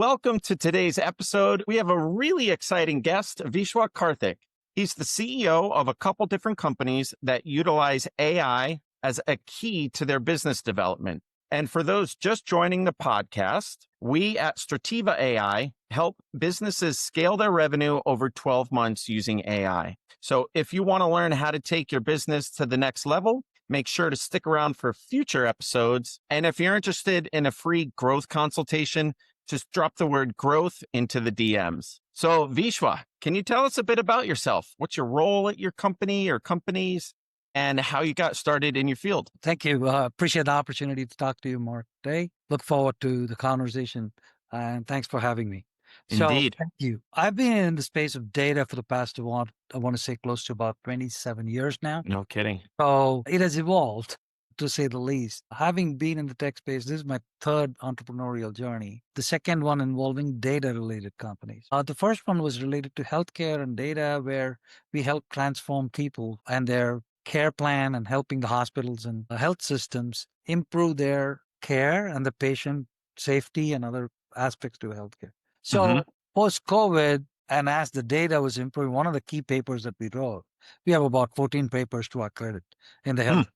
Welcome to today's episode. We have a really exciting guest, Vishwa Karthik. He's the CEO of a couple different companies that utilize AI as a key to their business development. And for those just joining the podcast, we at Strativa AI help businesses scale their revenue over 12 months using AI. So if you want to learn how to take your business to the next level, make sure to stick around for future episodes. And if you're interested in a free growth consultation, just drop the word growth into the DMs. So Vishwa, can you tell us a bit about yourself? What's your role at your company or companies and how you got started in your field? Thank you. Appreciate the opportunity to talk to you, Mark, today. Look forward to the conversation, and thanks for having me. So Indeed. thank you. I've been in the space of data for the past, I want to say close to about 27 years now. No kidding. So it has evolved, to say the least. Having been in the tech space, this is my third entrepreneurial journey. The second one involving data-related companies. The first one was related to healthcare and data, where we help transform people and their care plan and helping the hospitals and the health systems improve their care and the patient safety and other aspects to healthcare. So post-COVID, and as the data was improving, one of the key papers that we wrote, we have about 14 papers to our credit in the health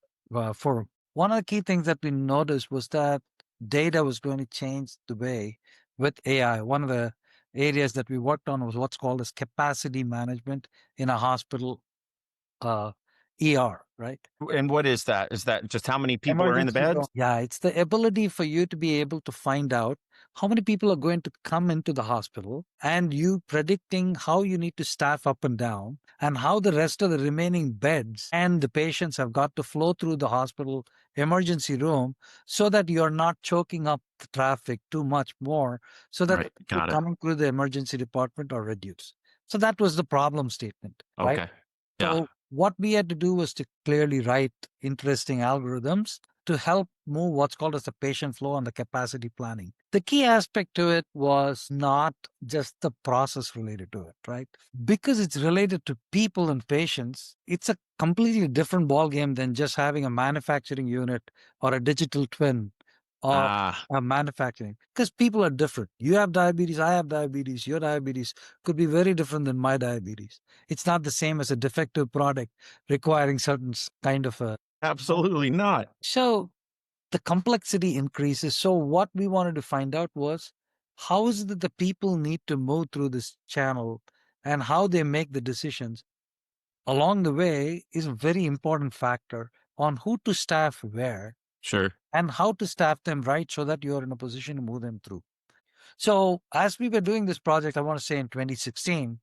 forum. One of the key things that we noticed was that data was going to change the way with AI. One of the areas that we worked on was what's called as capacity management in a hospital ER, right? And what is that? Is that just how many people are in the Emergency beds? room. Yeah, it's the ability for you to be able to find out how many people are going to come into the hospital and you predicting how you need to staff up and down and how the rest of the remaining beds and the patients have got to flow through the hospital emergency room so that you're not choking up the traffic too much more so that Right. people Got it. coming through the emergency department are reduced. So that was the problem statement, right? Okay. Yeah. So what we had to do was to clearly write interesting algorithms to help move what's called as the patient flow and the capacity planning. The key aspect to it was not just the process related to it, right? Because it's related to people and patients, it's a completely different ballgame than just having a manufacturing unit or a digital twin or manufacturing, because people are different. You have diabetes, I have diabetes, your diabetes could be very different than my diabetes. It's not the same as a defective product requiring certain kind of a. Absolutely not. So the complexity increases. So what we wanted to find out was how is it that the people need to move through this channel and how they make the decisions along the way is a very important factor on who to staff where Sure. and how to staff them right so that you're in a position to move them through. So as we were doing this project, I want to say in 2016,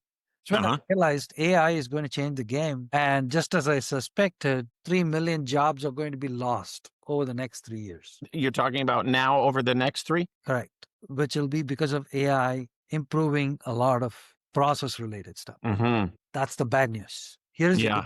so when I realized AI is going to change the game. And just as I suspected, 3 million jobs are going to be lost over the next 3 years. You're talking about now over the next 3? Correct. Which will be because of AI improving a lot of process related stuff. That's the bad news. Here's the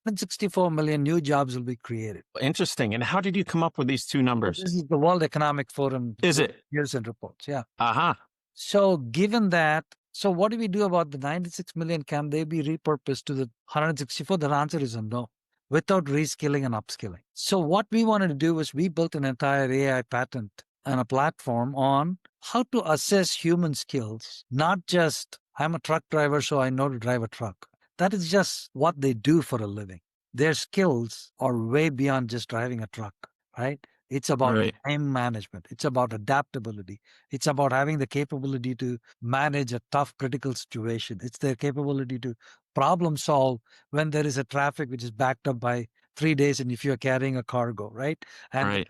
164 million new jobs will be created. Interesting. And how did you come up with these two numbers? This is the World Economic Forum. Is it? Years and reports. Yeah. Uh-huh. So given that, so what do we do about the 96 million? Can they be repurposed to the 164? The answer is a no, without reskilling and upskilling. So what we wanted to do was we built an entire AI patent and a platform on how to assess human skills, not just I'm a truck driver, so I know to drive a truck. That is just what they do for a living. Their skills are way beyond just driving a truck, right? It's about time management. It's about adaptability. It's about having the capability to manage a tough, critical situation. It's their capability to problem solve when there is a traffic which is backed up by 3 days and if you're carrying a cargo, right? And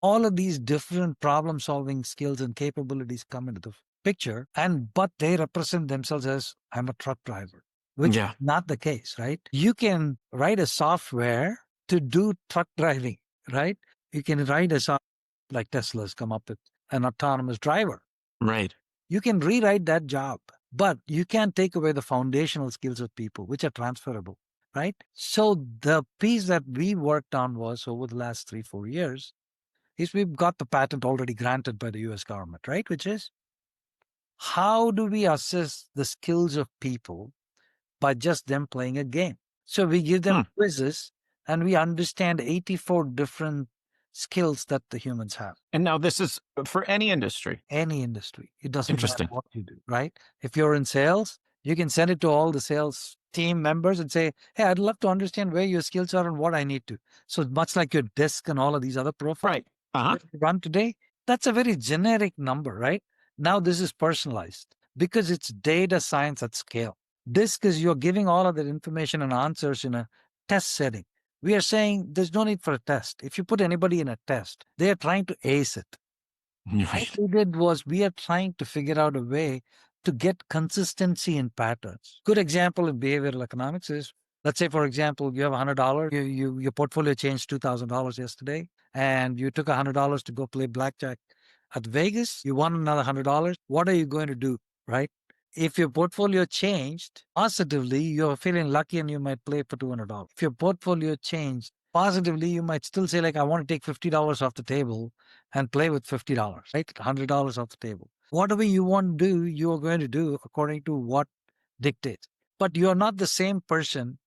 all of these different problem solving skills and capabilities come into the picture, but they represent themselves as I'm a truck driver, which is not the case, right? You can write a software to do truck driving, right? You can write a software like Tesla's come up with an autonomous driver. Right. You can rewrite that job, but you can't take away the foundational skills of people, which are transferable, right? So the piece that we worked on was over the last 3-4 years is we've got the patent already granted by the US government, right? Which is how do we assess the skills of people by just them playing a game? So we give them quizzes and we understand 84 different skills that the humans have. And now this is for any industry. Any industry. It doesn't matter Interesting. what you do, right? If you're in sales, you can send it to all the sales team members and say, hey, I'd love to understand where your skills are and what I need to. So much like your desk and all of these other profiles Right. Uh-huh. that you run today, that's a very generic number, right? Now this is personalized because it's data science at scale. Disk is you're giving all of that information and answers in a test setting. We are saying there's no need for a test. If you put anybody in a test, they are trying to ace it. What Right. we did was we are trying to figure out a way to get consistency in patterns. Good example in behavioral economics is, let's say, for example, you have $100. Your portfolio changed $2,000 yesterday, and you took $100 to go play blackjack at Vegas. You won another $100. What are you going to do, right? If your portfolio changed positively, you're feeling lucky and you might play for $200. If your portfolio changed positively, you might still say, like, I want to take $50 off the table and play with $50, right? $100 off the table. Whatever you want to do, you are going to do according to what dictates. But you are not the same person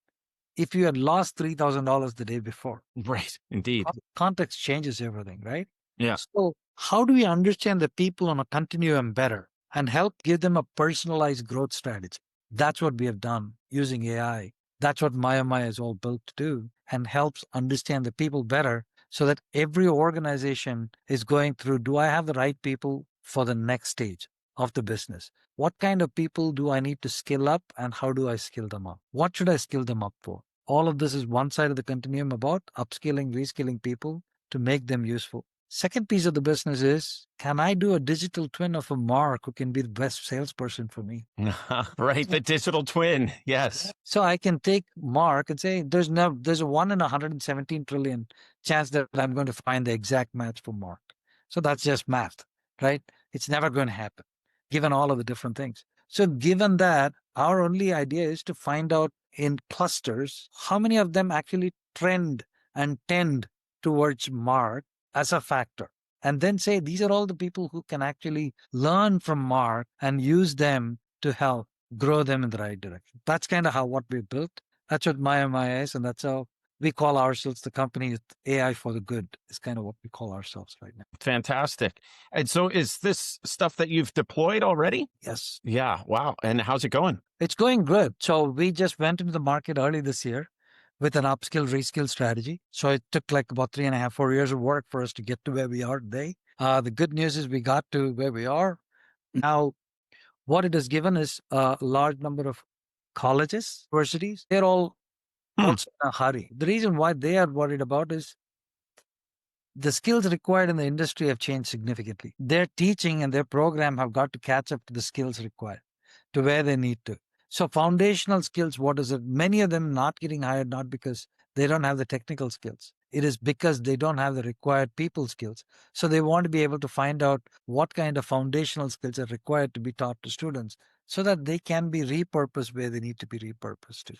if you had lost $3,000 the day before. Right. Indeed. Context changes everything, right? Yeah. So, how do we understand the people on a continuum better and help give them a personalized growth strategy? That's what we have done using AI. That's what Maya is all built to do and helps understand the people better so that every organization is going through, do I have the right people for the next stage of the business? What kind of people do I need to skill up and how do I skill them up? What should I skill them up for? All of this is one side of the continuum about upskilling, reskilling people to make them useful. Second piece of the business is, can I do a digital twin of a Mark who can be the best salesperson for me? Right. The digital twin. Yes. So I can take Mark and say, there's a 1 in 117 trillion chance that I'm going to find the exact match for Mark. So that's just math, right? It's never going to happen, given all of the different things. So given that, our only idea is to find out in clusters how many of them actually trend and tend towards Mark as a factor. And then say, these are all the people who can actually learn from Mark and use them to help grow them in the right direction. That's kind of how what we built. That's what Maya is, and that's how we call ourselves the company AI for the good is kind of what we call ourselves right now. Fantastic. And so is this stuff that you've deployed already? Yes. Yeah. Wow. And how's it going? It's going good. So we just went into the market early this year with an upskill, reskill strategy. So it took like about 3.5, 4 years of work for us to get to where we are today. The good news is we got to where we are. Now, what it has given is a large number of colleges, universities. They're all also in a hurry. The reason why they are worried about is the skills required in the industry have changed significantly. Their teaching and their program have got to catch up to the skills required to where they need to. So foundational skills, what is it? Many of them not getting hired, not because they don't have the technical skills. It is because they don't have the required people skills. So they want to be able to find out what kind of foundational skills are required to be taught to students so that they can be repurposed where they need to be repurposed to.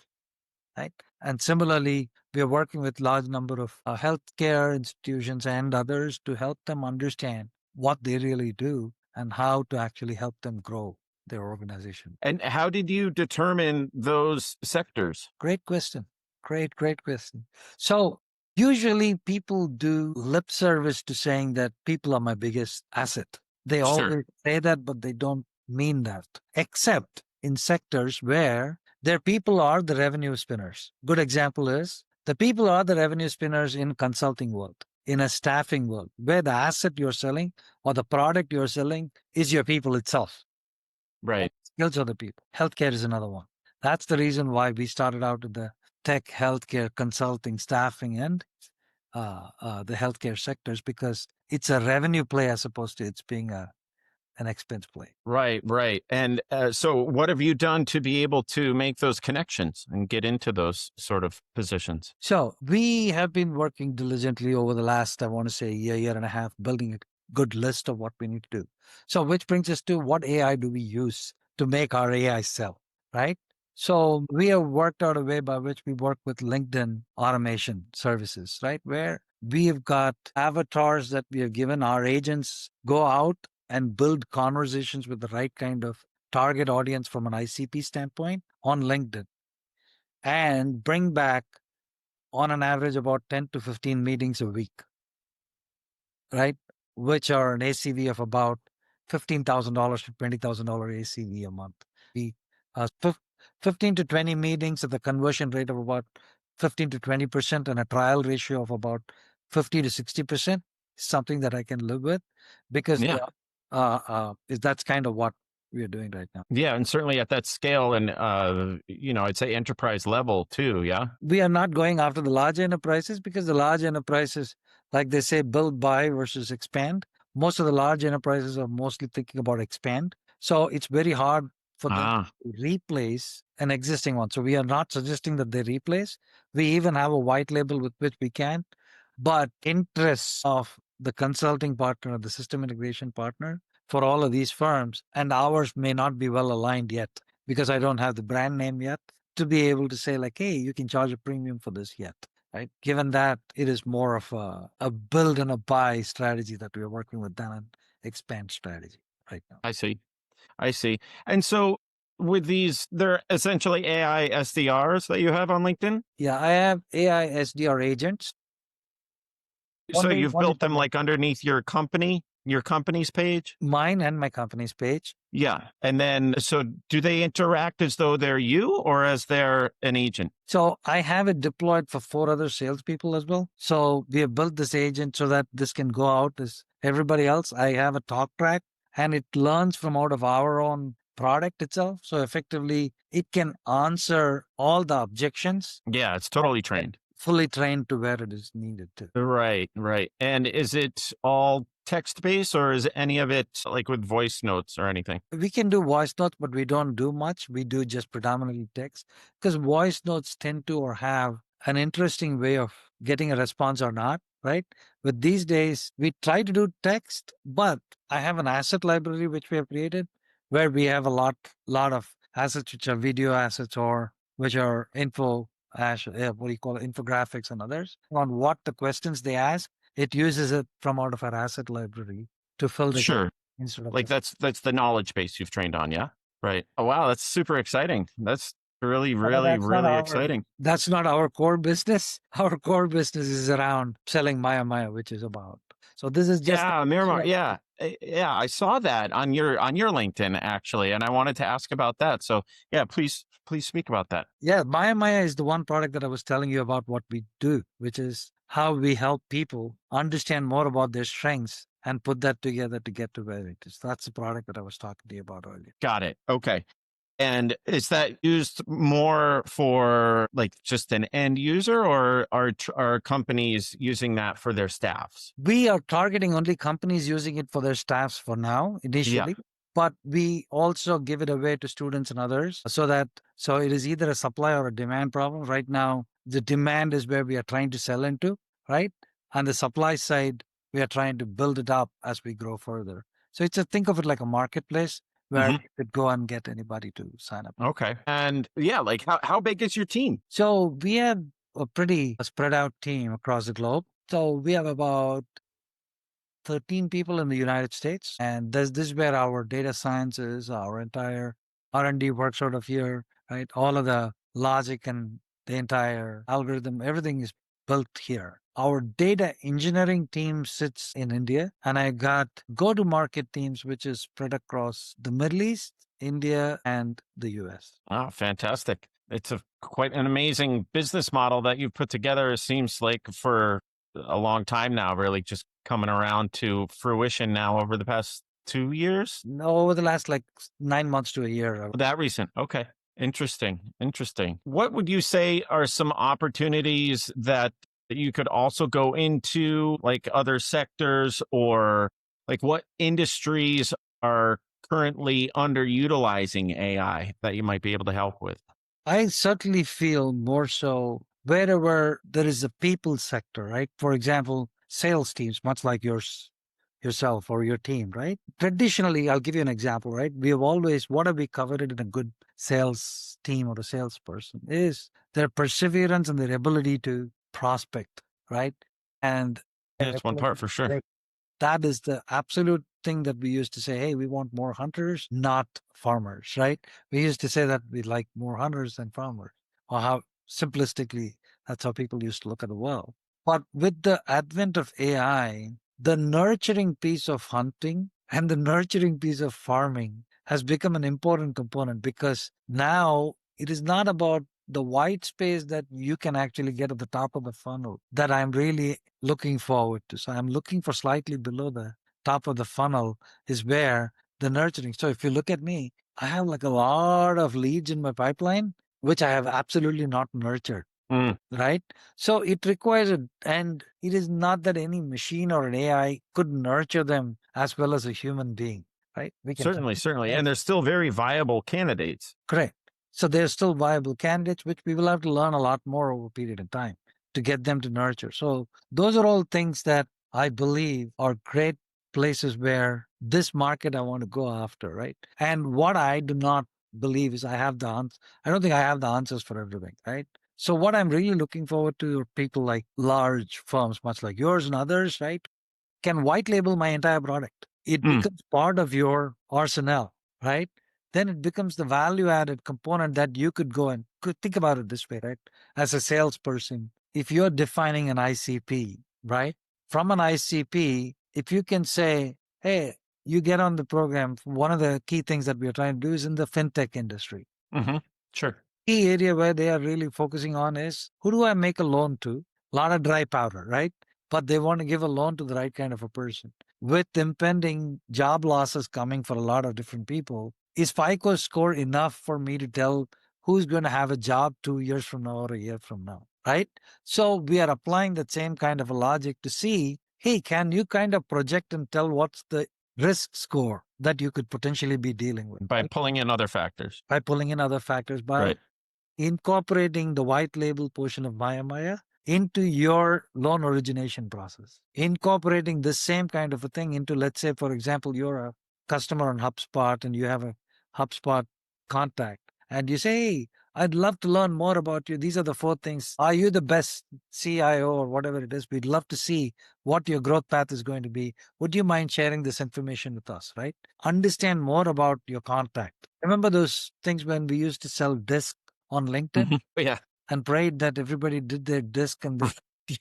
Right? And similarly, we are working with large number of healthcare institutions and others to help them understand what they really do and how to actually help them grow their organization. And how did you determine those sectors? Great question. Great question. So usually people do lip service to saying that people are my biggest asset. They Sure. always say that, but they don't mean that, except in sectors where their people are the revenue spinners. Good example is the people are the revenue spinners in consulting world, in a staffing world, where the asset you're selling or the product you're selling is your people itself. Right. Skills of the people. Healthcare is another one. That's the reason why we started out with the tech, healthcare, consulting, staffing, and the healthcare sectors because it's a revenue play as opposed to it's being an expense play. Right. Right. And so what have you done to be able to make those connections and get into those sort of positions? So we have been working diligently over the last, I want to say, year and a half, building a good list of what we need to do. So which brings us to what AI do we use to make our AI sell, right? So we have worked out a way by which we work with LinkedIn automation services, right? Where we have got avatars that we have given our agents go out and build conversations with the right kind of target audience from an ICP standpoint on LinkedIn and bring back on an average about 10 to 15 meetings a week. right? Which are an ACV of about $15,000 to $20,000 ACV a month. We 15 to 20 meetings at the conversion rate of about 15 to 20% and a trial ratio of about 50 to 60% is something that I can live with because Yeah. that's kind of what we are doing right now. Yeah. And certainly at that scale and, I'd say enterprise level too. Yeah. We are not going after the large enterprises because the large enterprises, like they say, build, buy versus expand. Most of the large enterprises are mostly thinking about expand. So it's very hard for them Ah, to replace an existing one. So we are not suggesting that they replace. We even have a white label with which we can, but interests of the consulting partner, the system integration partner for all of these firms, and ours may not be well aligned yet because I don't have the brand name yet to be able to say like, hey, you can charge a premium for this yet, right? Given that it is more of a build and a buy strategy that we're working with than an expand strategy right now. I see. I see. And so with these, they're essentially AI SDRs that you have on LinkedIn. Yeah, I have AI SDR agents. So Only you've only built for them like underneath your company's page. mine and my company's page. Yeah. And then, so do they interact as though they're you or as they're an agent? So I have it deployed for 4 other salespeople as well. So we have built this agent so that this can go out as everybody else. I have a talk track and it learns from out of our own product itself. So effectively, it can answer all the objections Yeah. It's and totally trained. fully trained to where it is needed to. Right. Right. And is it all text based or is any of it like with voice notes or anything? We can do voice notes, but we don't do much. We do just predominantly text because voice notes tend to or have an interesting way of getting a response or not, right? But these days, we try to do text, but I have an asset library which we have created where we have a lot of assets which are video assets or which are what do you call it, infographics and others on what the questions they ask. It uses it from out of our asset library to fill the gap Sure. instead of Like just that's the knowledge base you've trained on. Yeah. Right. Oh, wow. That's super exciting. That's really, but really, really exciting. that's not our core business. Our core business is around selling Maya Maya, which is about. So this is just Yeah, Miramar. Yeah. Yeah, I saw that on your LinkedIn actually, and I wanted to ask about that. So, yeah, please speak about that. yeah, Maya Maya is the one product that I was telling you about what we do, which is how we help people understand more about their strengths and put that together to get to where it is. That's the product that I was talking to you about earlier. Got it. Okay. And is that used more for like just an end user or are companies using that for their staffs? We are targeting only companies using it for their staffs for now, Yeah. initially, but we also give it away to students and others so it is either a supply or a demand problem. Right now, the demand is where we are trying to sell into, right? And the supply side, we are trying to build it up as we grow further. So think of it like a marketplace where Mhm. you could go and get anybody to sign up. Okay. And yeah, like how big is your team? So we have a pretty spread out team across the globe. So we have about 13 people in the United States. And this is where our data sciences, our entire R&D works out of here, right? All of the logic and the entire algorithm, everything is built here. Our data engineering team sits in India, and I got go-to-market teams, which is spread across the Middle East, India, and the US. Oh, fantastic. It's a quite an amazing business model that you've put together. It seems like for a long time now, really just coming around to fruition now over the past 2 years. Over the last like 9 months to a year. That recent. Okay. Interesting. Interesting. What would you say are some opportunities that you could also go into, like other sectors, or like what industries are currently underutilizing AI that you might be able to help with? I certainly feel more so wherever there is a people sector, right? For example, sales teams, much like yourself or your team, right? Traditionally, I'll give you an example, right? We have always, what have we covered in a good sales team or a salesperson is their perseverance and their ability to prospect, right? And Yeah, their that's one ability part for to sure. that is the absolute thing that we used to say, hey, we want more hunters, not farmers, right? We used to say that we like more hunters than farmers, or how simplistically, that's how people used to look at the world. But with the advent of AI, the nurturing piece of hunting and the nurturing piece of farming has become an important component, because now it is not about the white space that you can actually get at the top of the funnel that I'm really looking forward to. So I'm looking for slightly below the top of the funnel is where the nurturing. So if you look at me, I have like a lot of leads in my pipeline, which I have absolutely not nurtured. Mm, Right? So it requires and it is not that any machine or an AI could nurture them as well as a human being, right? We can certainly, certainly. Yes. And they're still very viable candidates. Correct. So they're still viable candidates, which we will have to learn a lot more over a period of time to get them to nurture. So those are all things that I believe are great places where this market I want to go after, right? And what I do not believe is I have the answers. I don't think I have the answers for everything, right? So what I'm really looking forward to are people like large firms, much like yours and others, right? Can white label my entire product. It Mm, becomes part of your arsenal, right? Then it becomes the value added component that you could go and could think about it this way, right? As a salesperson, if you're defining an ICP, right? From an ICP, if you can say, hey, you get on the program, one of the key things that we are trying to do is in the fintech industry. hmm Sure. Key area where they are really focusing on is who do I make a loan to? A lot of dry powder, right? But they want to give a loan to the right kind of a person. With impending job losses coming for a lot of different people, is FICO score enough for me to tell who's going to have a job 2 years from now or a year from now, right? So we are applying that same kind of a logic to see, hey, can you kind of project and tell what's the risk score that you could potentially be dealing with, By right? pulling in other factors. By pulling in other factors, by Right. incorporating the white label portion of Maya into your loan origination process, incorporating the same kind of a thing into, let's say, for example, you're a customer on HubSpot and you have a HubSpot contact and you say, hey, I'd love to learn more about you. These are the 4 things. Are you the best CIO or whatever it is? We'd love to see what your growth path is going to be. Would you mind sharing this information with us, right? Understand more about your contact. Remember those things when we used to sell discs on LinkedIn Yeah. and prayed that everybody did their disc and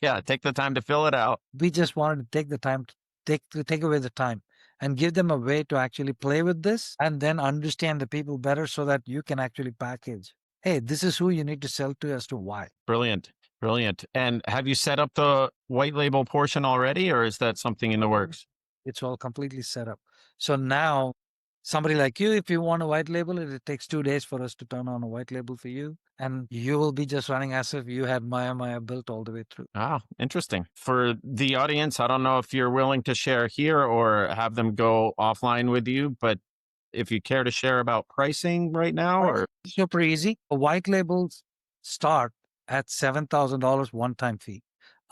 Yeah. Take the time to fill it out. we just wanted to take the time to take away the time and give them a way to actually play with this and then understand the people better so that you can actually package. Hey, this is who you need to sell to as to why. Brilliant. Brilliant. And have you set up the white label portion already, or is that something in the works? It's all completely set up. So now somebody like you, if you want a white label, it takes 2 days for us to turn on a white label for you. And you will be just running as if you had Maya built all the way through. Ah, interesting. For the audience, I don't know if you're willing to share here or have them go offline with you, but if you care to share about pricing right now, Right. or Super easy. White labels start at $7,000 one-time fee.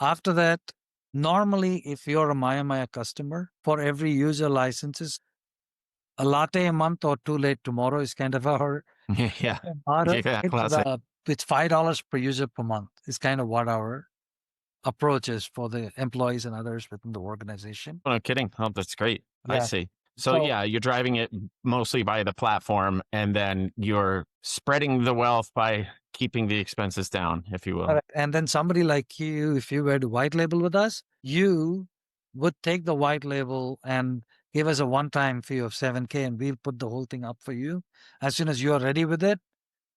After that, normally, if you're a Maya customer, for every user licenses, a latte a month or too late tomorrow is kind of our yeah, our yeah, classic. it's $5 per user per month is kind of what our approach is for the employees and others within the organization. No kidding. Oh, that's great. I Yeah. see. So So yeah, you're driving it mostly by the platform, and then you're spreading the wealth by keeping the expenses down, if you will. correct. And then somebody like you, if you were to white label with us, you would take the white label and give us a one-time fee of 7K and we'll put the whole thing up for you. As soon as you're ready with it,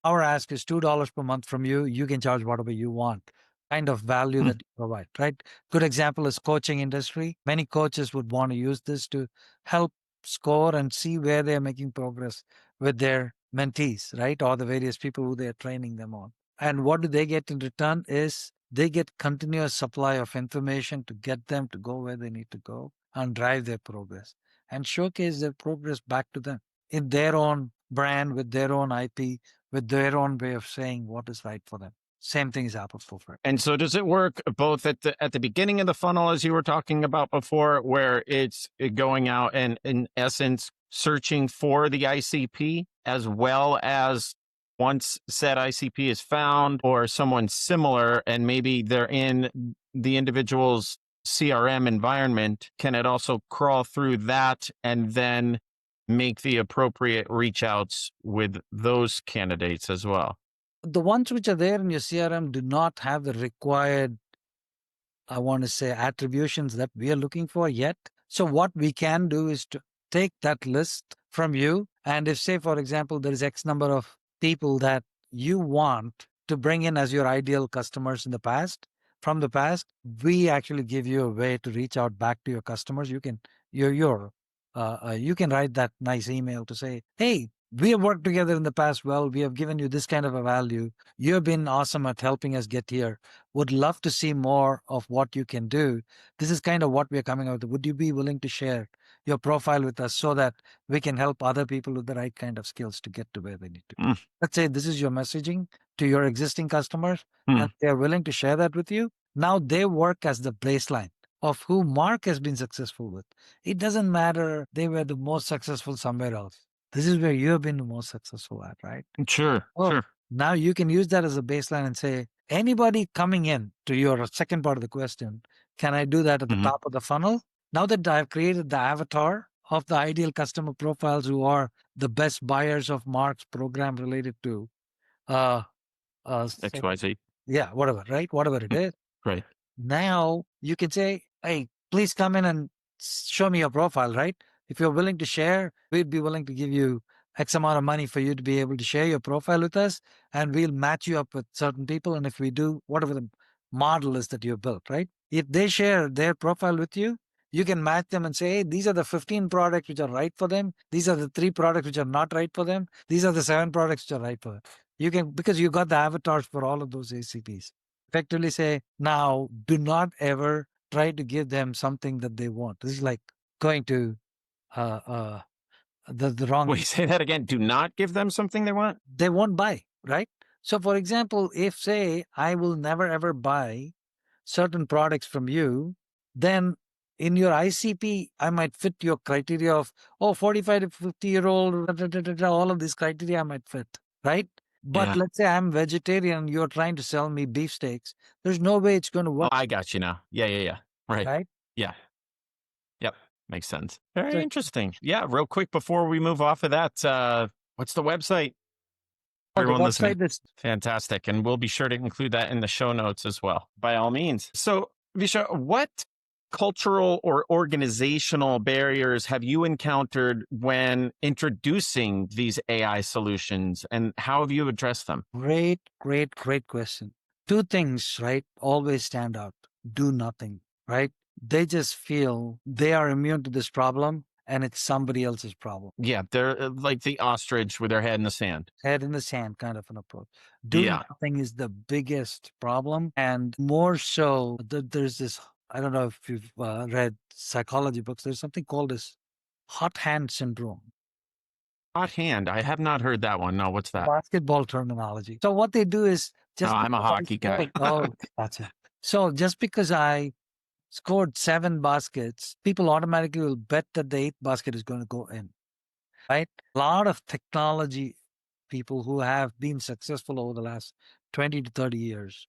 our ask is $2 per month from you. You can charge whatever you want, kind of value Hmm. that you provide, right? Good example is coaching industry. Many coaches would want to use this to help score and see where they're making progress with their mentees, right? Or the various people who they're training them on. And what do they get in return is they get continuous supply of information to get them to go where they need to go and drive their progress and showcase their progress back to them in their own brand with their own IP with their own way of saying what is right for them. Same thing is applicable for it. And so does it work both at the beginning of the funnel, as you were talking about before, where it's going out and in essence searching for the ICP, as well as once said ICP is found or someone similar and maybe they're in the individual's CRM environment, can it also crawl through that and then make the appropriate reach outs with those candidates as well? The ones which are there in your CRM do not have the required I want to say, attributions that we are looking for yet. So what we can do is to take that list from you. And if, say, for example, there is X number of people that you want to bring in as your ideal customers in the past, from the past, we actually give you a way to reach out back to your customers. You can, you can write that nice email to say, hey, we have worked together in the past. Well, we have given you this kind of a value. You have been awesome at helping us get here. Would love to see more of what you can do. This is kind of what we're coming out with. Would you be willing to share your profile with us so that we can help other people with the right kind of skills to get to where they need to be? Mm, Let's say this is your messaging to your existing customers and mm, they're willing to share that with you. Now they work as the baseline of who Mark has been successful with. It doesn't matter they were the most successful somewhere else. This is where you have been the most successful at, right? sure, Oh, sure. now you can use that as a baseline and say, anybody coming in to your second part of the question, can I do that at the Hmm. top of the funnel? Now that I've created the avatar of the ideal customer profiles who are the best buyers of Mark's program related to, uh, say, XYZ. yeah, whatever, right? Whatever it Mm, is. right. Now you can say, hey, please come in and show me your profile, right? If you're willing to share, we'd be willing to give you X amount of money for you to be able to share your profile with us, and we'll match you up with certain people. And if we do, whatever the model is that you built, right? If they share their profile with you, you can match them and say, hey, these are the 15 products which are right for them. These are the 3 products which are not right for them. These are the 7 products which are right for them. You can, because you got the avatars for all of those ACPs, effectively say, now do not ever try to give them something that they want. This is like going to uh, uh, the wrong, Wait, say that again. Do not give them something they want. they won't buy, right? So, for example, if say, I will never ever buy certain products from you, then in your ICP, I might fit your criteria of, oh, 45 to 50-year-old, all of these criteria I might fit, right? But Yeah. let's say I'm vegetarian, you're trying to sell me beefsteaks. There's no way it's going to Oh, work, I got you now. Yeah, yeah, yeah. Right. right? Yeah. Yep. Makes sense. Very So, interesting. Yeah. Real quick before we move off of that, what's the website? oh, the Everyone listening. website is Fantastic. And we'll be sure to include that in the show notes as well, by all means. So, Visha, what cultural or organizational barriers have you encountered when introducing these AI solutions and how have you addressed them? great, great, great question. 2 things, right, always stand out. Do nothing, right? They just feel they are immune to this problem and it's somebody else's problem. Yeah, they're like the ostrich with their head in the sand. Head in the sand kind of an approach. Do Yeah. nothing is the biggest problem. And more so, there's this, I don't know if you've read psychology books, there's something called this hot hand syndrome. Hot hand. I have not heard that one. No, what's that? Basketball terminology. So what they do is Oh, just I'm a because I hockey guy. scored, oh, gotcha. So just because I scored 7 baskets, people automatically will bet that the 8th basket is going to go in, right? A lot of technology people who have been successful over the last 20 to 30 years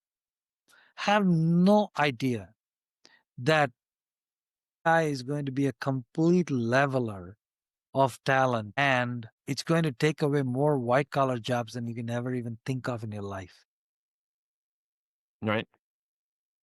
have no idea that AI is going to be a complete leveler of talent and it's going to take away more white collar jobs than you can ever even think of in your life. Right.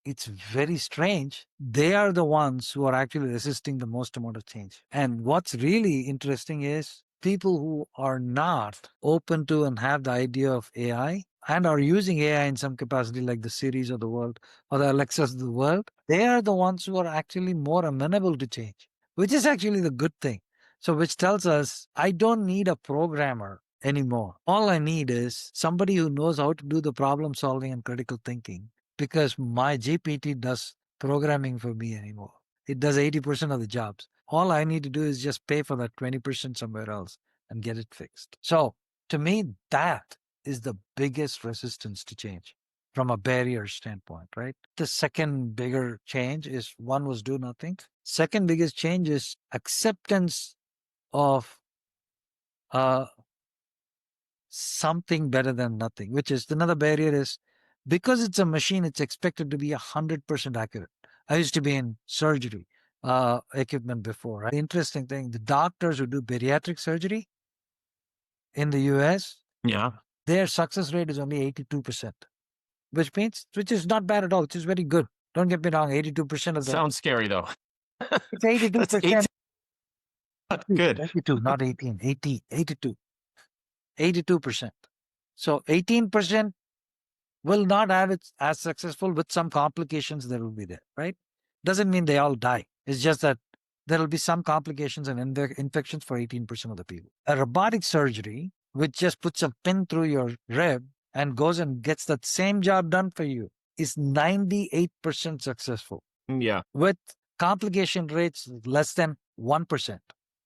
It's very strange. They are the ones who are actually resisting the most amount of change. And what's really interesting is people who are not open to and have the idea of AI and are using AI in some capacity, like the Siris of the world or the Alexas of the world, they are the ones who are actually more amenable to change, which is actually the good thing. So, which tells us I don't need a programmer anymore. All I need is somebody who knows how to do the problem solving and critical thinking because my GPT does programming for me anymore. It does 80% of the jobs. All I need to do is just pay for that 20% somewhere else and get it fixed. So to me, that is the biggest resistance to change from a barrier standpoint, right? The second bigger change is one was do nothing. Second biggest change is acceptance of uh, something better than nothing, which is another barrier is because it's a machine, it's expected to be 100% accurate. I used to be in surgery equipment before. Right? The interesting thing, the doctors who do bariatric surgery in the US, Yeah. their success rate is only 82%, which is not bad at all, which is very good. Don't get me wrong, 82% of the Sounds scary though. it's 82%. That's 18. Good. 82, not 18, 80, 82, 82%. So 18% will not have it as successful with some complications that will be there, right? Doesn't mean they all die. It's just that there will be some complications and infections for 18% of the people. A robotic surgery, which just puts a pin through your rib and goes and gets that same job done for you, is 98% successful Yeah. with complication rates less than 1%.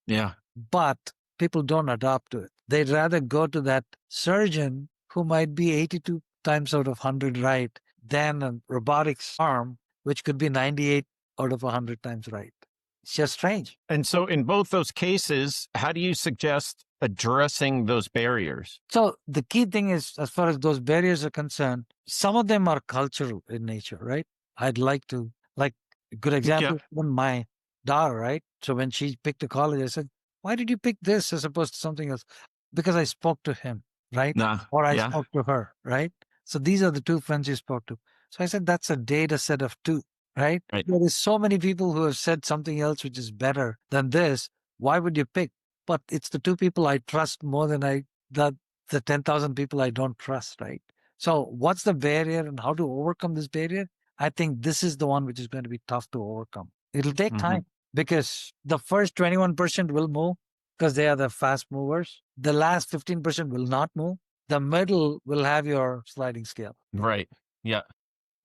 Yeah. But people don't adopt to it. They'd rather go to that surgeon who might be 82 times out of 100 right than a robotics arm, which could be 98 out of 100 times right. It's just strange. And so in both those cases, how do you suggest addressing those barriers? So the key thing is, as far as those barriers are concerned, some of them are cultural in nature, right? I'd like to, like, a good example, when my daughter, right? So when she picked a college, I said, why did you pick this as opposed to something else? Because I spoke to him, right? Nah. Or I Yeah. spoke to her, right? So these are the two friends you spoke to. So I said, that's a data set of two, right? Right. There is so many people who have said something else which is better than this. Why would you pick? But it's the two people I trust more than the 10,000 people I don't trust, right? So what's the barrier and how to overcome this barrier? I think this is the one which is going to be tough to overcome. It'll take time because the first 21% will move because they are the fast movers. The last 15% will not move. The middle will have your sliding scale. Right. Yeah.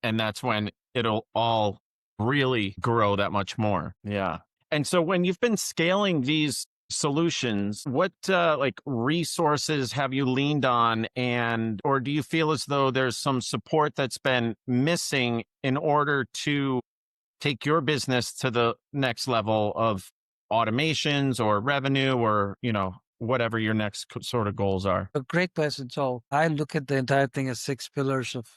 And that's when it'll all really grow that much more. Yeah. And so when you've been scaling these solutions, what like resources have you leaned on, and or do you feel as though there's some support that's been missing in order to take your business to the next level of automations or revenue, or, whatever your next sort of goals are? A great question. So I look at the entire thing as six pillars of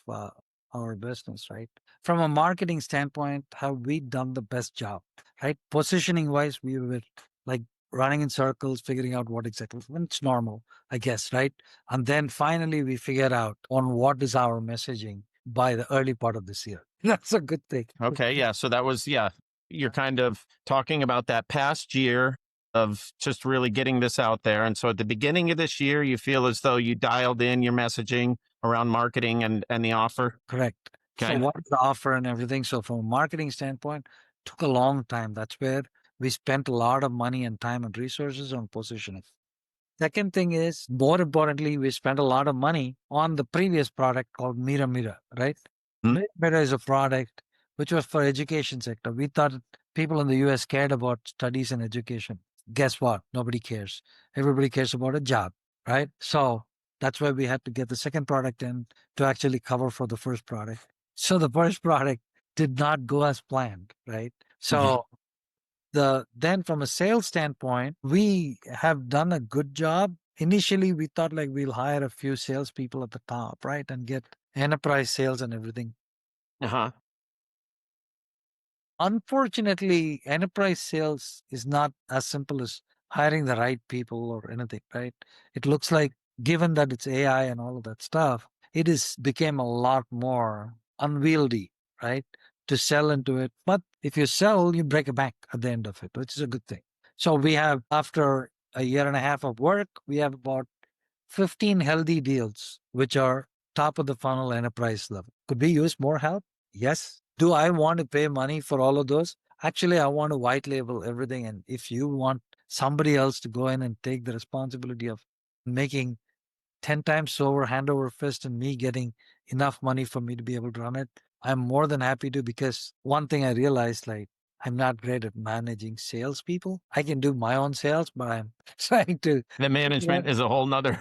our business, right? From a marketing standpoint, have we done the best job, right? Positioning wise, we were like running in circles, figuring out what exactly, when it's normal, I guess, right? And then finally we figured out on what is our messaging by the early part of this year. That's a good thing. Okay, yeah. So that was, yeah, you're kind of talking about that past year of just really getting this out there. And so at the beginning of this year, you feel as though you dialed in your messaging around marketing and the offer. Correct. So Okay. what is the offer and everything? So from a marketing standpoint, took a long time. That's where we spent a lot of money and time and resources on positioning. Second thing is, more importantly, we spent a lot of money on the previous product called Mira Mira, right? Hmm. Mira Mira is a product which was for education sector. We thought people in the US cared about studies and education. Guess what? Nobody cares. Everybody cares about a job, right? So that's why we had to get the second product in to actually cover for the first product. So the first product did not go as planned, right? So then from a sales standpoint, we have done a good job. Initially, we thought like we'll hire a few salespeople at the top, right? And get enterprise sales and everything. Uh-huh. Unfortunately, enterprise sales is not as simple as hiring the right people or anything, right? It looks like, given that it's AI and all of that stuff, it is became a lot more unwieldy, right? To sell into it. But if you sell, you break a bank at the end of it, which is a good thing. So we have, after a year and a half of work, we have about 15 healthy deals, which are top of the funnel enterprise level. Could we use more help? Yes. Do I want to pay money for all of those? Actually, I want to white label everything. And if you want somebody else to go in and take the responsibility of making 10 times over hand over fist and me getting enough money for me to be able to run it, I'm more than happy to, because one thing I realized, like, I'm not great at managing salespeople. I can do my own sales, but I'm trying to The management is a whole nother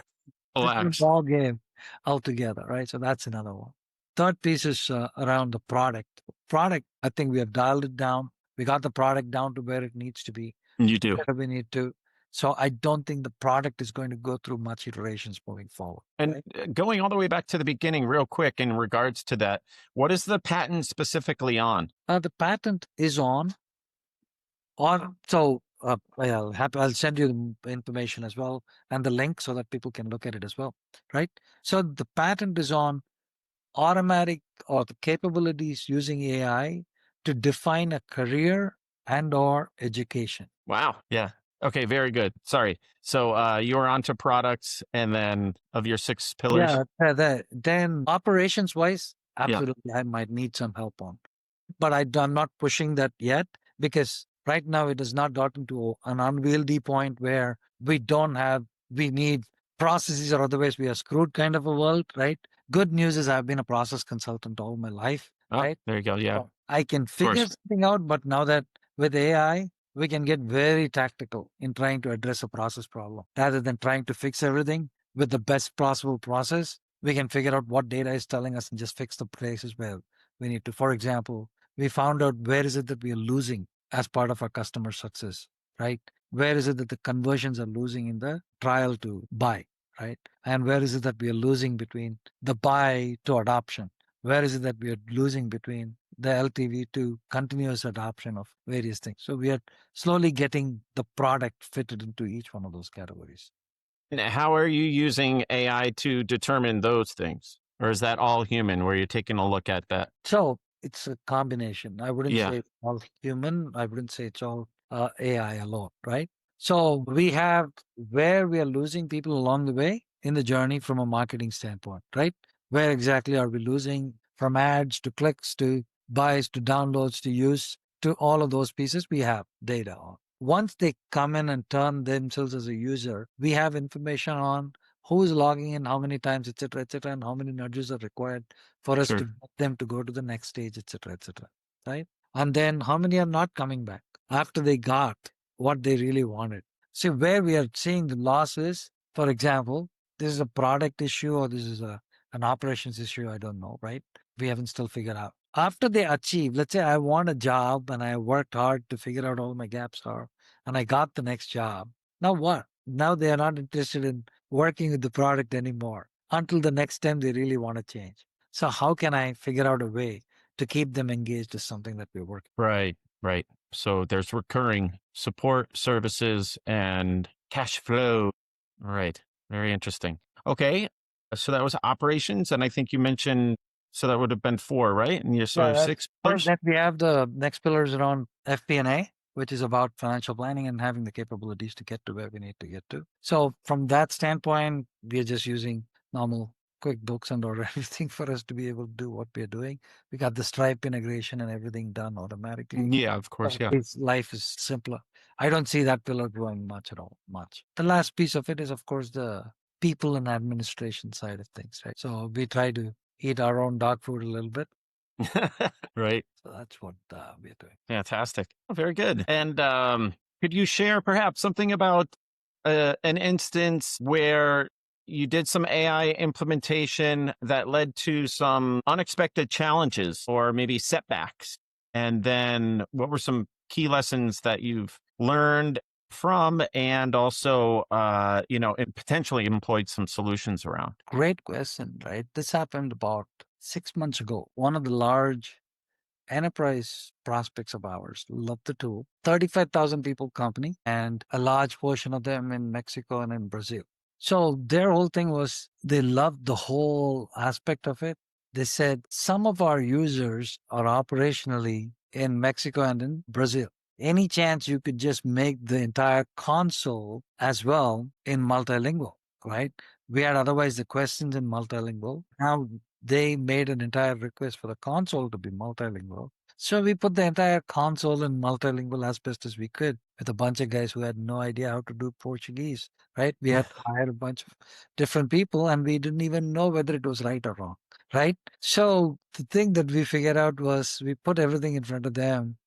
different relax. ball game altogether, right? So that's another one. Third piece is around the product. Product, I think we have dialed it down. We got the product down to where it needs to be. You do. Where we need to. So I don't think the product is going to go through much iterations moving forward. And right? going all the way back to the beginning, real quick, in regards to that, what is the patent specifically on? The patent is on. I'll send you the information as well and the link so that people can look at it as well, right? So the patent is on automatic or the capabilities using AI to define a career and or education. Wow. Yeah. Okay. Very good. Sorry. So you were onto products, and then of your 6 pillars. Yeah, then operations wise, Yeah. absolutely, I might need some help on. But I'm not pushing that yet because right now it has not gotten to an unwieldy point where we need processes or otherwise we are screwed kind of a world, right? Good news is I've been a process consultant all my life, Oh, right? there you go. Yeah. Of So I can figure course. something out, but now that with AI, we can get very tactical in trying to address a process problem rather than trying to fix everything with the best possible process. We can figure out what data is telling us and just fix the places where we need to. For example, we found out where is it that we are losing as part of our customer success, right? Where is it that the conversions are losing in the trial to buy, right? And where is it that we are losing between the buy to adoption? Where is it that we are losing between the LTV to continuous adoption of various things? So we are slowly getting the product fitted into each one of those categories. And how are you using AI to determine those things? Or is that all human where you're taking a look at that? So it's a combination. I wouldn't Yeah. say it's all human. I wouldn't say it's all AI alone, right? So we have where we are losing people along the way in the journey from a marketing standpoint, right? Where exactly are we losing from ads to clicks to buys to downloads to use to all of those pieces we have data on. Once they come in and turn themselves as a user, we have information on who's logging in, how many times, etc., and how many nudges are required for us to Sure. get them to go to the next stage, etc., right? And then how many are not coming back after they got what they really wanted? See, where we are seeing the losses, for example, this is a product issue or this is an operations issue, I don't know, right? We haven't still figured out. After they achieve, let's say I want a job and I worked hard to figure out all my gaps are, and I got the next job. Now what? Now they are not interested in working with the product anymore until the next time they really want to change. So how can I figure out a way to keep them engaged is something that we're working. Right. Right. So there's recurring support services and cash flow. Right. Very interesting. Okay. So that was operations. And I think you mentioned, so that would have been 4, right? And you so Yeah, that's 6 or pillars? then we have the next pillars around FP&A, which is about financial planning and having the capabilities to get to where we need to get to. So from that standpoint, we are just using normal QuickBooks and or everything for us to be able to do what we're doing. We got the Stripe integration and everything done automatically. Yeah, of course. So Yeah. life is simpler. I don't see that pillar growing much at all. Much. The last piece of it is, of course, the people and administration side of things, right? So we try to eat our own dog food a little bit. Right. So that's what we're doing. Fantastic. Oh, very good. And could you share perhaps something about an instance where you did some AI implementation that led to some unexpected challenges or maybe setbacks? And then what were some key lessons that you've learned from and also, and potentially employed some solutions around? Great question, right? This happened about 6 months ago. One of the large enterprise prospects of ours love the tool. 35,000 people company and a large portion of them in Mexico and in Brazil. So their whole thing was they loved the whole aspect of it. They said some of our users are operationally in Mexico and in Brazil. Any chance you could just make the entire console as well in multilingual, right? We had otherwise the questions in multilingual. Now they made an entire request for the console to be multilingual. So we put the entire console in multilingual as best as we could with a bunch of guys who had no idea how to do Portuguese, right? We had to hire a bunch of different people and we didn't even know whether it was right or wrong, right? So the thing that we figured out was we put everything in front of them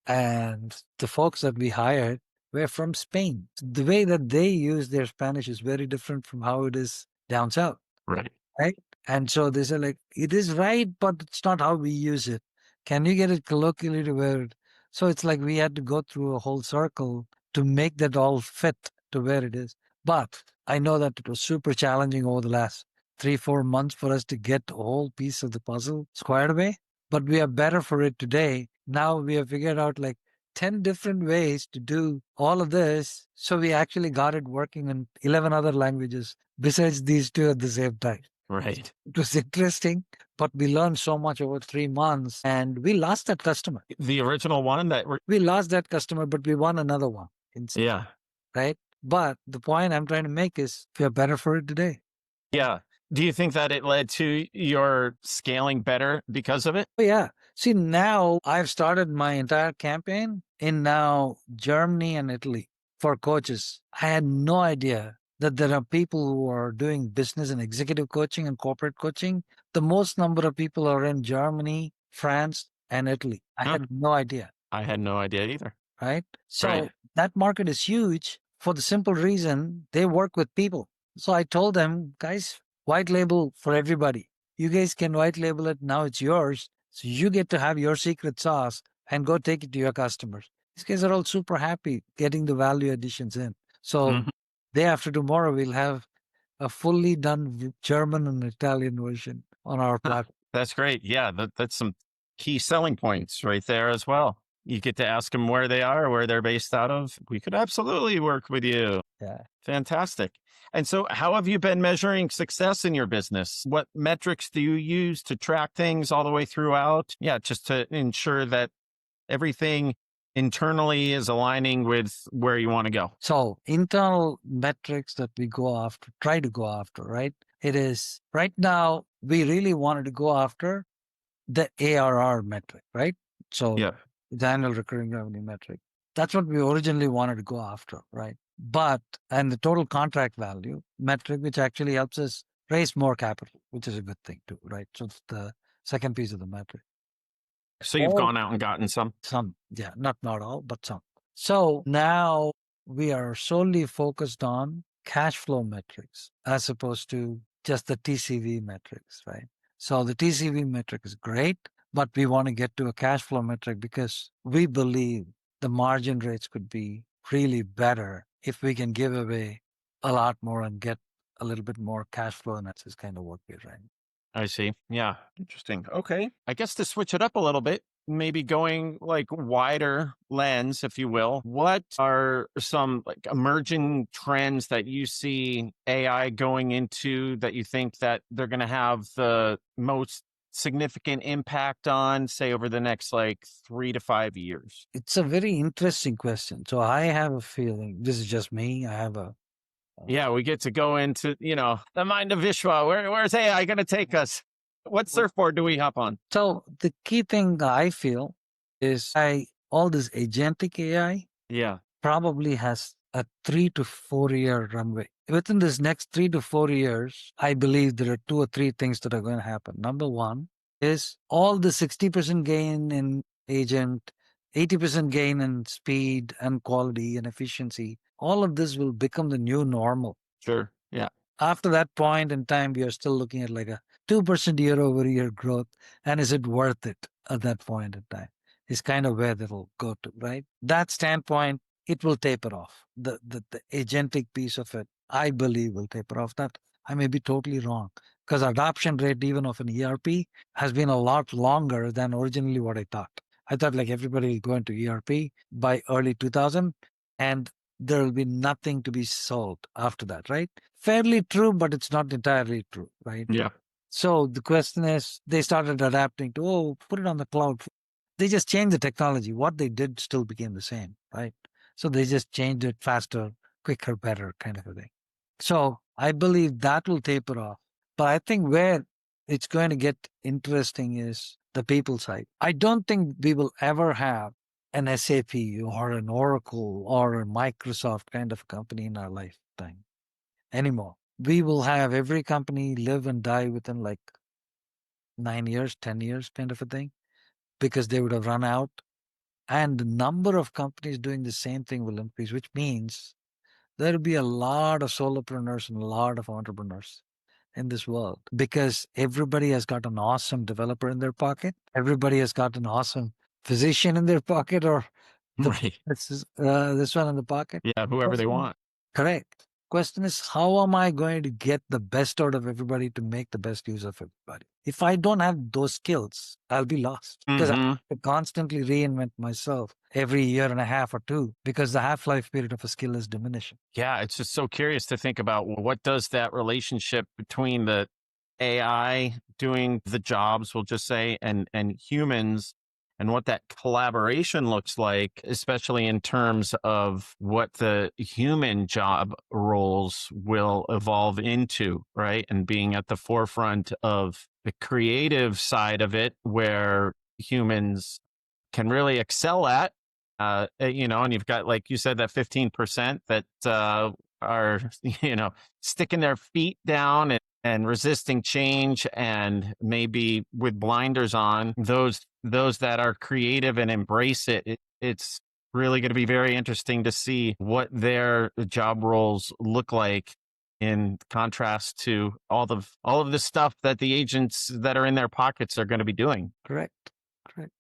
and the folks that we hired were from Spain. The way that they use their Spanish is very different from how it is down south. Right. Right? And so they say like, it is right, but it's not how we use it. Can you get it colloquially to where so it's like we had to go through a whole circle to make that all fit to where it is. But I know that it was super challenging over the last 3, 4 months for us to get a whole piece of the puzzle squared away. But we are better for it today. Now we have figured out like 10 different ways to do all of this. So we actually got it working in 11 other languages besides these two at the same time. Right. It was interesting, but we learned so much over 3 months and we lost that customer. The original one that were, We lost that customer, but we won another one instead, yeah. right? But the point I'm trying to make is we are better for it today. Yeah. Do you think that it led to your scaling better because of it? Oh, yeah. See, now I've started my entire campaign in now Germany and Italy for coaches. I had no idea that there are people who are doing business and executive coaching and corporate coaching. The most number of people are in Germany, France, and Italy. I Huh. had no idea, I had no idea either. right? Right. So that market is huge for the simple reason they work with people. So I told them, guys, white label for everybody. You guys can white label it. Now it's yours. So you get to have your secret sauce and go take it to your customers. These guys are all super happy getting the value additions in. So Mhm. day after tomorrow, we'll have a fully done German and Italian version on our platform. That's great. Yeah, that's some key selling points right there as well. You get to ask them where they are, where they're based out of. We could absolutely work with you. Yeah. Fantastic. And so, how have you been measuring success in your business? What metrics do you use to track things all the way throughout? Yeah, just to ensure that everything internally is aligning with where you want to go. So internal metrics that we go after, try to go after, right? It is right now, we really wanted to go after the ARR metric, right? So Yeah, the annual recurring revenue metric. That's what we originally wanted to go after, right? But, and the total contract value metric, which actually helps us raise more capital, which is a good thing too, right? So it's the second piece of the metric. so you've All gone out and gotten some. some, yeah, not all, but some. So now we are solely focused on cash flow metrics as opposed to just the TCV metrics, right? So the TCV metric is great, but we want to get to a cash flow metric because we believe the margin rates could be really better if we can give away a lot more and get a little bit more cash flow. And that's just kind of what we're trying. I see. Yeah. Interesting. Okay. I guess to switch it up a little bit, maybe going like wider lens, if you will, what are some like emerging trends that you see AI going into that you think that they're going to have the most significant impact on, say, over the next like 3 to 5 years? It's a very interesting question. So I have a feeling, this is just me. I have a Yeah, we get to go into, the mind of Vishwa. Where's AI going to take us? What surfboard do we hop on? So the key thing I feel is all this agentic AI Yeah, probably has a 3 to 4 year runway. Within this next 3 to 4 years, I believe there are two or three things that are going to happen. Number one is all the 60% gain in agent, 80% gain in speed and quality and efficiency. All of this will become the new normal. sure. Yeah. After that point in time, we are still looking at like a 2% year over year growth. And is it worth it at that point in time? Is kind of where that'll go to, right? That standpoint, it will taper off. The agentic piece of it, I believe, will taper off. That I may be totally wrong because adoption rate even of an ERP has been a lot longer than originally what I thought. I thought like everybody will go into ERP by early 2000 and there will be nothing to be sold after that, right? Fairly true, but it's not entirely true, right? Yeah. So the question is, they started adapting to, oh, put it on the cloud. They just changed the technology. What they did still became the same, right? So they just changed it faster, quicker, better, kind of a thing. So I believe that will taper off. But I think where it's going to get interesting is the people side. I don't think we will ever have an SAP or an Oracle or a Microsoft kind of company in our lifetime anymore. We will have every company live and die within like 9 years, 10 years kind of a thing, because they would have run out. And the number of companies doing the same thing will increase, which means there will be a lot of solopreneurs and a lot of entrepreneurs in this world because everybody has got an awesome developer in their pocket. Everybody has got an awesome physician in their pocket or the Right. this one in the pocket. Yeah. Whoever they want. Correct. Question is, how am I going to get the best out of everybody to make the best use of everybody? If I don't have those skills, I'll be lost because I Hmm. have to constantly reinvent myself every year and a half or two because the half-life period of a skill is diminishing. Yeah. It's just so curious to think about what does that relationship between the AI doing the jobs, we'll just say, and humans, and what that collaboration looks like, especially in terms of what the human job roles will evolve into, right? And being at the forefront of the creative side of it, where humans can really excel at, and you've got, like you said, that 15% that are, sticking their feet down and resisting change, and maybe with blinders on, those that are creative and embrace it's really going to be very interesting to see what their job roles look like, in contrast to all of the stuff that the agents that are in their pockets are going to be doing. Correct. Correct.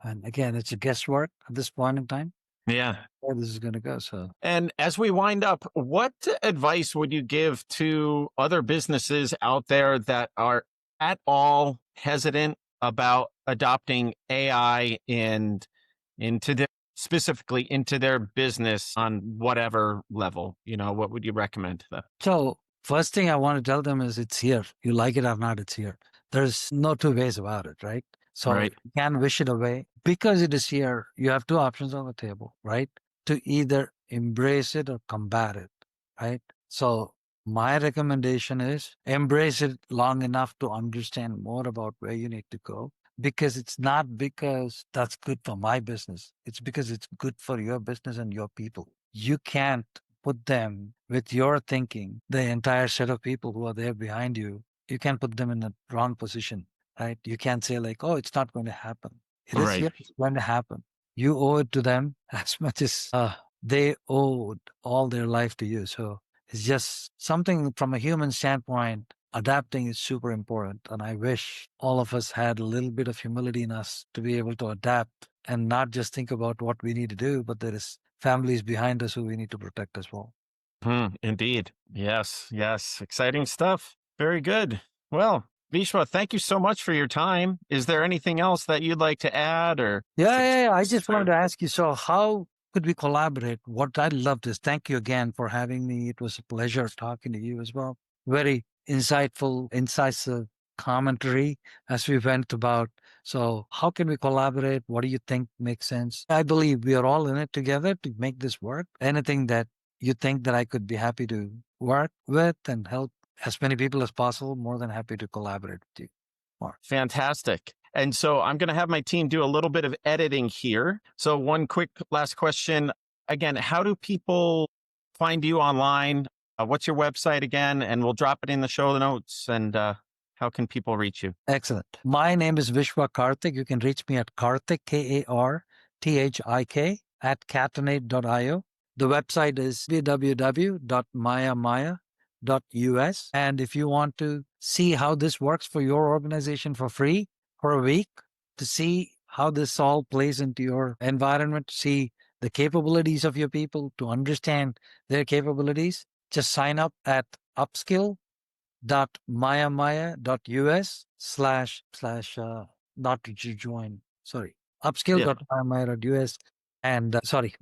And again, it's a guesswork at this point in time Yeah. where this is going to go. So, And as we wind up, what advice would you give to other businesses out there that are at all hesitant about adopting AI specifically into their business on whatever level? What would you recommend to them? so first thing I want to tell them is it's here. You like it or not, it's here. There's no two ways about it, right? So Right. you can't wish it away because it is here. You have two options on the table, right? To either embrace it or combat it, right? So my recommendation is embrace it long enough to understand more about where you need to go, because it's not because that's good for my business. It's because it's good for your business and your people. You can't put them with your thinking, the entire set of people who are there behind you. You can't put them in the wrong position, right? You can't say like, oh, it's not going to happen. It is Right. here. It's going to happen. You owe it to them as much as they owed all their life to you. So it's just something from a human standpoint. Adapting is super important. And I wish all of us had a little bit of humility in us to be able to adapt and not just think about what we need to do, but there is families behind us who we need to protect as well. Indeed. Yes. Yes. Exciting stuff. Very good. Well, Vishwa, thank you so much for your time. Is there anything else that you'd like to add or Yeah. I just suggest? wanted to ask you, so how could we collaborate? What I loved is thank you again for having me. It was a pleasure talking to you as well. Very insightful, incisive commentary as we went about. So how can we collaborate? What do you think makes sense? I believe we are all in it together to make this work. Anything that you think that I could be happy to work with and help as many people as possible, more than happy to collaborate with you. Mark. Fantastic. And so I'm going to have my team do a little bit of editing here. So, one quick last question. Again, how do people find you online? What's your website again? And we'll drop it in the show notes. And how can people reach you? Excellent. My name is Vishwa Karthik. You can reach me at Karthik, Karthik, at catenate.io. The website is www.mayamaya.us. And if you want to see how this works for your organization for free for a week, to see how this all plays into your environment, to see the capabilities of your people, to understand their capabilities, just sign up at upskill.mayamaya.us / not to join. Sorry. Yeah. Upskill.mayamaya.us. And sorry.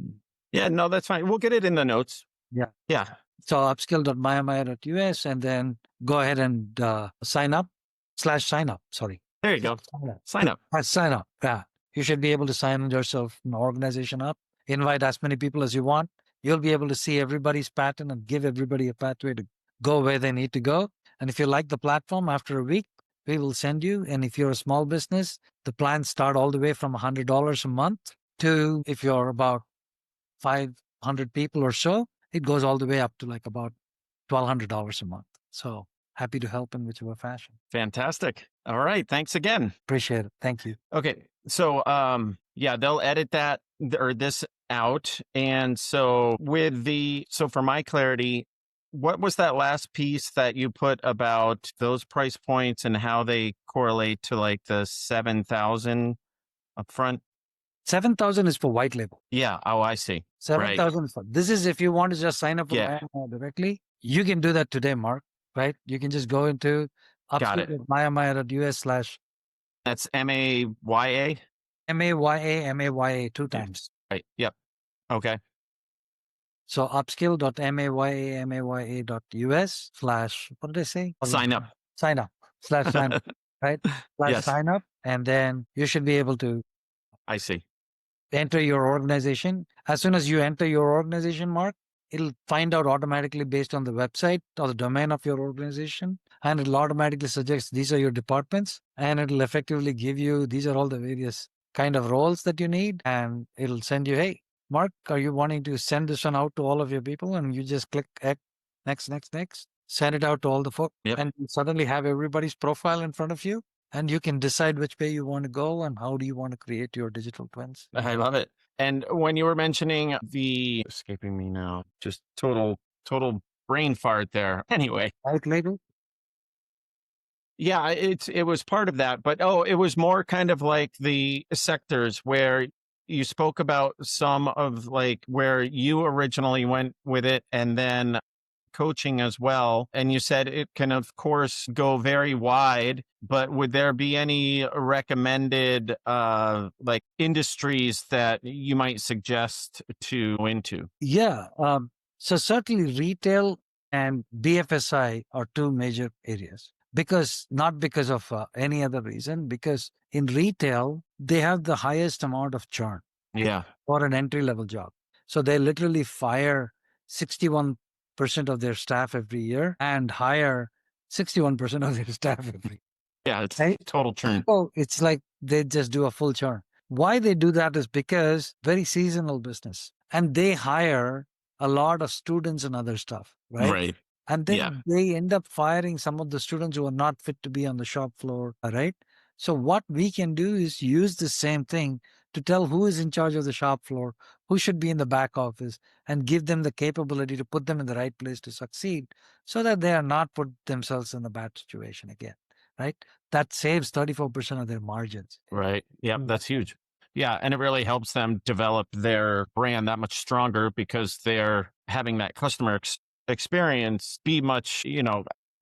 Yeah, no, that's fine. We'll get it in the notes. Yeah. Yeah. So upskill.mayamaya.us, and then go ahead and sign up / sign up. Sorry. There you go. Sign up. Sign up. Yeah. You should be able to sign yourself an organization up, invite as many people as you want. You'll be able to see everybody's pattern and give everybody a pathway to go where they need to go. And if you like the platform, after a week, we will send you. And if you're a small business, the plans start all the way from $100 a month to, if you're about 500 people or so, it goes all the way up to like about $1,200 a month. So happy to help in whichever fashion. Fantastic. All right. Thanks again. Appreciate it. Thank you. Okay. So, yeah, they'll edit that or this out. And so so for my clarity, what was that last piece that you put about those price points and how they correlate to like the 7,000 upfront? 7,000 is for white label. Yeah. Oh, I see. 7,000 is for, this is if you want to just sign up for Yeah. Maya directly, you can do that today, Mark, right? You can just go into Got it. mayamaya.us / That's MAYA? MAYA, two times. Right. Yep. Okay. So upskill.mayamaya.us / what did I say? Sign up. Sign up. /sign up, right? Slash Yes, sign up, and then you should be able to I see. enter your organization. As soon as you enter your organization, Mark, it'll find out automatically based on the website or the domain of your organization, and it'll automatically suggest these are your departments, and it'll effectively give you these are all the various kind of roles that you need, and it'll send you, hey, Mark, are you wanting to send this one out to all of your people? And you just click next, next, next, send it out to all the folks, Yep, and you suddenly have everybody's profile in front of you, and you can decide which way you want to go and how do you want to create your digital twins. I love it. And when you were mentioning the escaping me now, just total brain fart there. Anyway, Right, label? yeah, it was part of that, but it was more kind of like the sectors where you spoke about some of like where you originally went with it, and then coaching as well. And you said it can, of course, go very wide, but would there be any recommended like industries that you might suggest to go into? Yeah. So certainly retail and BFSI are two major areas because not because of any other reason, because in retail, they have the highest amount of churn Yeah. for an entry level job. So they literally fire 61% of their staff every year and hire 61% of their staff every Yeah, it's right? total churn. Oh, it's like they just do a full churn. Why they do that is because very seasonal business and they hire a lot of students and other stuff, right? Right. And Yeah. then they end up firing some of the students who are not fit to be on the shop floor, right? So what we can do is use the same thing to tell who is in charge of the shop floor, who should be in the back office, and give them the capability to put them in the right place to succeed so that they are not put themselves in a bad situation again, right? That saves 34% of their margins. Right. Yep. Mm. That's huge. Yeah. And it really helps them develop their brand that much stronger because they're having that customer experience be much,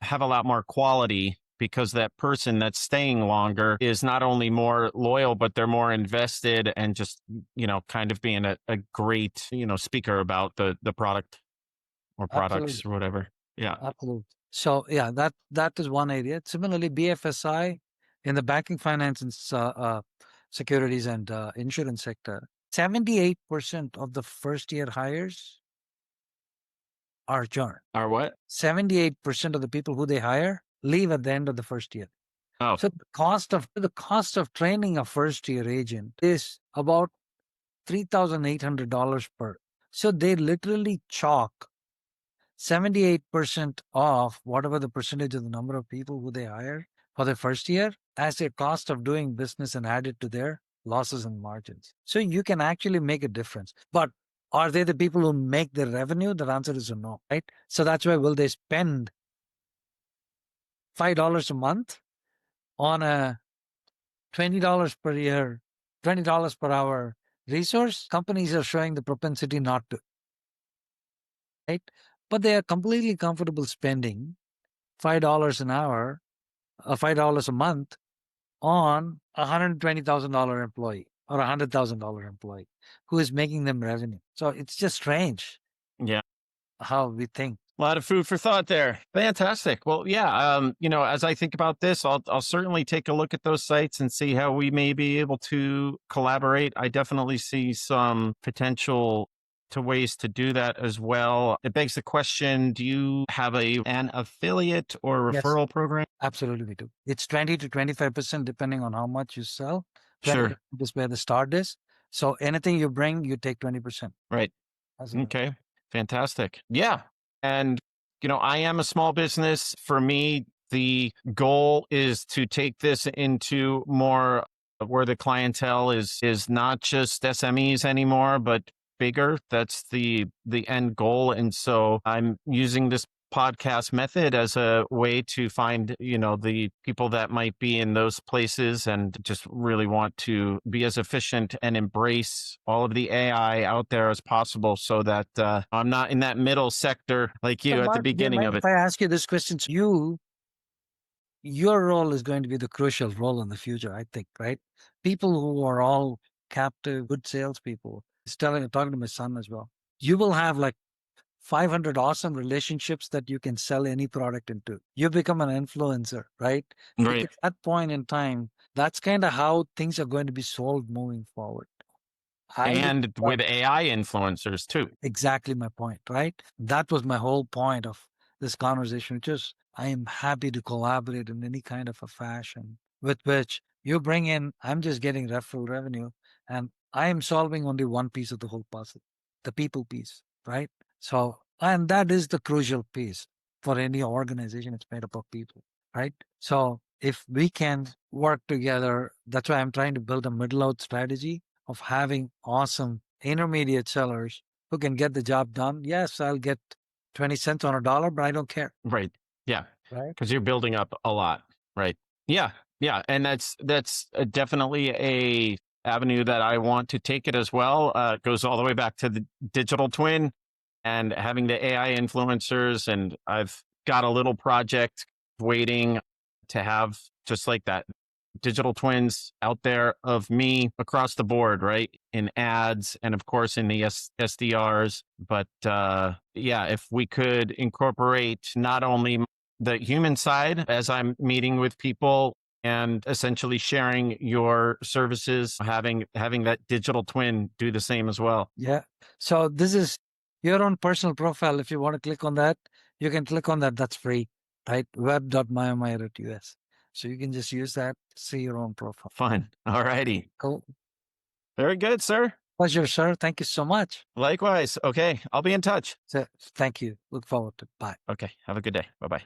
have a lot more quality because that person that's staying longer is not only more loyal, but they're more invested and just, kind of being a great, speaker about the product or products Absolutely. or whatever. Yeah. Absolutely. So yeah, that is one area. Similarly, BFSI in the banking, finance, and securities and insurance sector, 78% of the first year hires are churn. Or what? 78% of the people who they hire leave at the end of the first year. Oh, So the cost of training a first year agent is about $3,800 per. So they literally chalk 78% of whatever the percentage of the number of people who they hire for their first year as a cost of doing business and add it to their losses and margins. So you can actually make a difference. But are they the people who make the revenue? The answer is a no, right? So that's why will they spend $5 a month on a $20 per year, $20 per hour resource? Companies are showing the propensity not to, right? But they are completely comfortable spending $5 an hour, $5 a month on a $120,000 employee or $100,000 employee who is making them revenue. So it's just strange yeah. how we think. A lot of food for thought there. Fantastic. Well, yeah. As I think about this, I'll certainly take a look at those sites and see how we may be able to collaborate. I definitely see some potential to ways to do that as well. It begs the question: do you have an affiliate or Yes, referral program? absolutely we do. It's 20 to 25% depending on how much you sell. 20% Sure. is where the start is. So anything you bring, you take 20%. Right. As a, Okay. Fantastic. Yeah. And, I am a small business. For me, the goal is to take this into more where the clientele is not just SMEs anymore, but bigger. That's the end goal. And so I'm using this podcast method as a way to find, the people that might be in those places and just really want to be as efficient and embrace all of the AI out there as possible so that I'm not in that middle sector like so you at the Mark, do you beginning mind of if it. I ask you this question? So your role is going to be the crucial role in the future, I think, right? People who are all captive, good salespeople. Talking to my son as well. You will have like 500 awesome relationships that you can sell any product into. You become an influencer, right? Right. Because at that point in time, that's kind of how things are going to be solved moving forward. I would And with AI influencers too. exactly my point, right? That was my whole point of this conversation, which is I am happy to collaborate in any kind of a fashion with which you bring in, I'm just getting referral revenue and I am solving only one piece of the whole puzzle, the people piece, right? So, and that is the crucial piece for any organization. It's made up of people, right? So if we can work together, that's why I'm trying to build a middle out strategy of having awesome intermediate sellers who can get the job done. Yes, I'll get 20 cents on a dollar, but I don't care. Right. Yeah. Right. Because you're building up a lot. Right. Yeah. Yeah. And that's definitely a avenue that I want to take it as well. It goes all the way back to the digital twin and having the AI influencers. And I've got a little project waiting to have just like that digital twins out there of me across the board, right? In ads and of course in the SDRs. But yeah, if we could incorporate not only the human side as I'm meeting with people and essentially sharing your services, having that digital twin do the same as well. Yeah. So this is your own personal profile. If you want to click on that, you can click on that. That's free, right? Web.myomire.us. So you can just use that, see your own profile. Fun. All righty. Cool. Very good, sir. Pleasure, sir. Thank you so much. Likewise. Okay. I'll be in touch. So, thank you. Look forward to it. Bye. Okay. Have a good day. Bye bye.